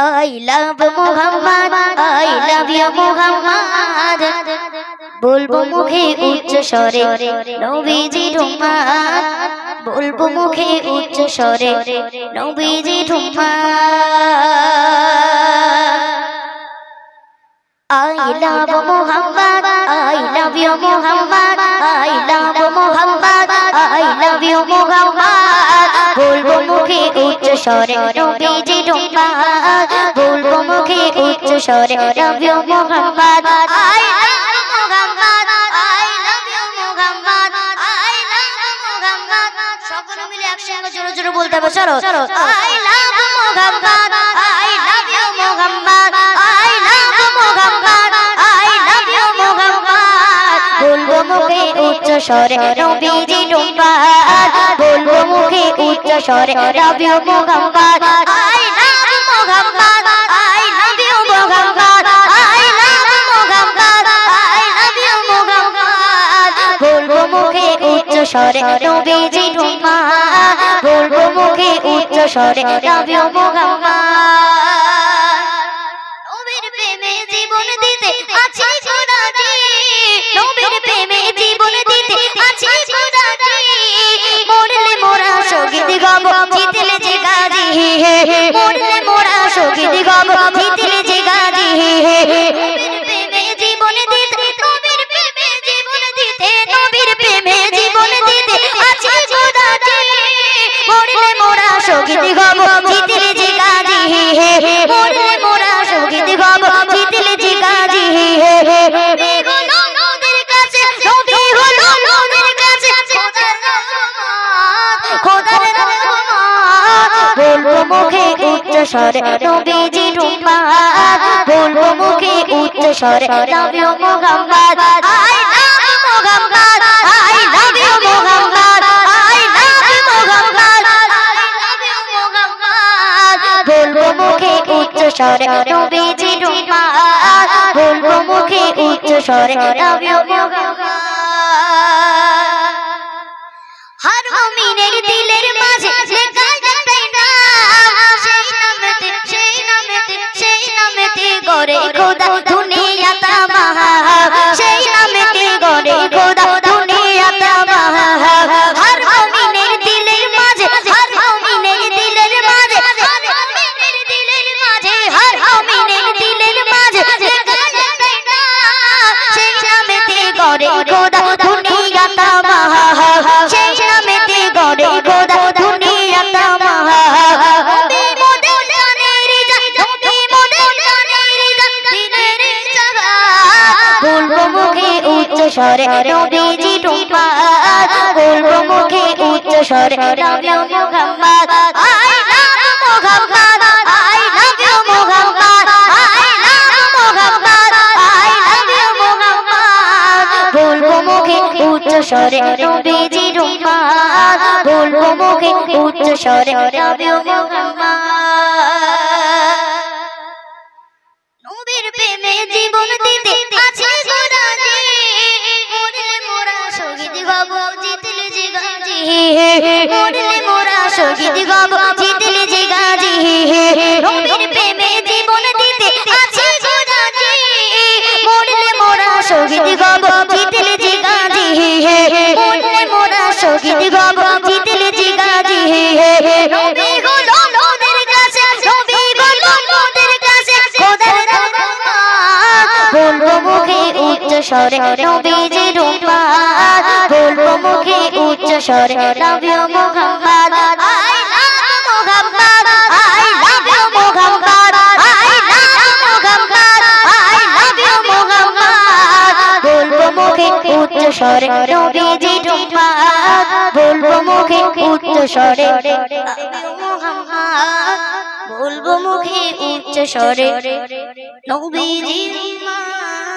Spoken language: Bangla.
I love Muhammad, I love you Muhammad. বলবো মুখে উচ্চ স্বরে নবীজির উম্মত, বলবো মুখে উচ্চ স্বরে নবীজির উম্মত। I love Muhammad, I love you Muhammad, I love Muhammad, I love you Muhammad. বলবো মুখে উচ্চ স্বরে নবীজির উম্মত, বলবো মুখে উচ্চ স্বরে love you Muhammad. I love Muhammad, I love you Muhammad, I love Muhammad. সকলে মিলে একসঙ্গে জোরে জোরে বলতে হবে, চলো I love Muhammad, I love you Muhammad, I love Muhammad, I love you Muhammad. বলবো মুখে উচ্চ স্বরে নবীজির উম্মত, বলবো মুখে উচ্চ স্বরে love you Muhammad. I love Muhammad, I love you Muhammad, I love Muhammad, I love you Muhammad. বলবো মুখে উচ্চ স্বরে নবীজির উম্মত, বলবো মুখে উচ্চ স্বরে love you Muhammad. নবীর প্রেমে জীবন দিতে আছি রাজি, নবীর প্রেমে জীবন দিতে আছি রাজি। মরলে মোরা শহীদ হব, জিতলে যে গাজী। মরলে মোরা শহীদ হব, জিতলে যে গাজী। নবীর প্রেমে জীবন দিতে, নবীর প্রেমে জীবন দিতে, নবীর প্রেমে জীবন দিতে আছি রাজি। মরলে মোরা শহীদ হব, জিতলে যে গাজী। মরলে মোরা শহীদ হব, জিতলে যে গাজী। নবী হলো নবীর কাছে, নবী হলো নবীর কাছে খোদার রহমত। বলবো মুখে উচ্চ স্বরে নবীজির উম্মত, বলবো মুখে উচ্চ স্বরে love you Muhammad. I love Muhammad, I love you Muhammad, I love Muhammad, I love you Muhammad. বলবো মুখে উচ্চ স্বরে নবীজির উম্মত, বলবো মুখে উচ্চ স্বরে love you Muhammad. হর মুমিনের দিলের মাঝে লেখা একটাই নাম, সেই নামেতে, সেই নামেতে, সেই নামেতে গড়ে খোদা দুনিয়া তামাম, সেই নামেতে গড়ে খোদা দুনিয়া তামাম। হর মুমিনের দিলের মাঝে, হর মুমিনের দিলের মাঝে, হর মুমিনের দিলের মাঝে, হর মুমিনের দিলের মাঝে লেখা একটাই নাম, সেই নামেতে গড়ে খোদা দুনিয়া তামাম, সেই নামেতে গড়ে খোদা দুনিয়া তামাম। নবী মোদের জানের জান, নবী মোদের জানের জান, দিলের জাহান। বলবো মুখে উচ্চ স্বরে নবীজির উম্মত, বলবো মুখে উচ্চ স্বরে love you Muhammad. I love Muhammad, I love you Muhammad, I love Muhammad, I love you Muhammad. বলবো মুখে উচ্চ স্বরে নবীজির উম্মত, বলবো মুখে উচ্চ স্বরে love you Muhammad. নবীর প্রেমে জীবন দিতে আছি রাজি, মরলে মোরা শহীদ হব, জিতলে যে গাজী। মরলে মোরা শহীদ হব, জিতলে যে গাজী। নবীর প্রেমে জীবন দিতে আছি রাজি, মরলে মোরা শহীদ হব, জিতলে যে গাজী। মরলে মোরা শহীদ হব, জিতলে যে গাজী। নবী হলো নবীর কাছে, নবী হলো নবীর কাছে খোদার রহমত। বলবো মুখে উচ্চ স্বরে নবীজির উম্মত, বলবো মুখে উচ্চ স্বরে love you Muhammad. I love Muhammad, I love you Muhammad, I love Muhammad, I love you Muhammad. বলবো মুখে উচ্চ স্বরে নবীজির উম্মত, বলবো মুখে উচ্চ স্বরে love you Muhammad, বলবো মুখে উচ্চ স্বরে নবীজির উম্মত।